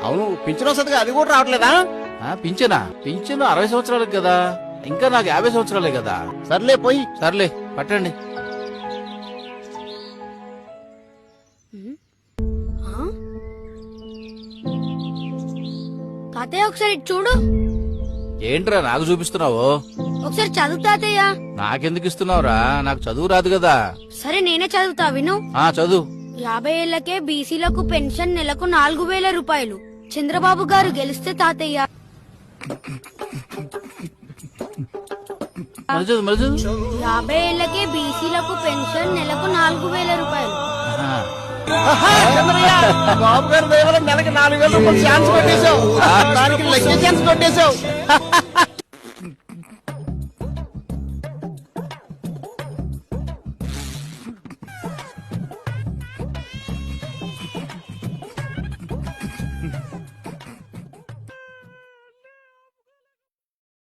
అవును పింఛన్ వస్తుంది, అది కూడా రావట్లేదా? పింఛనా? పింఛను 60 సంవత్సరాలకు కదా, ఇంకా నాకు 50 సంవత్సరాలే కదా. సర్లే పోయి. సర్లే పట్టండి. తాతయ్య ఒకసారి చూడు. ఏంట్రా నాకు చూపిస్తున్నావు? ఒకసారి చదువు తాతయ్య. నాకెందుకు ఇస్తున్నావురా? నాకు చదువు రాదు కదా. సరే నేనే చదువుతా విను. చదువు. 50 ఏళ్లకే బీసీలకు పెన్షన్ నెలకు 4000 రూపాయలు. చంద్రబాబు గారు గెలిస్తే తాతయ్య. మరి చదువు, మరి చదువు. 50 ఏళ్లకే బీసీలకు పెన్షన్ నెలకు 4000 రూపాయలు. బాబు గారు నెలకి 4000 రూపాయలు ఛాన్స్ కొట్టేశావు. దానికి లెక్క ఛాన్స్ కొట్టేశావు.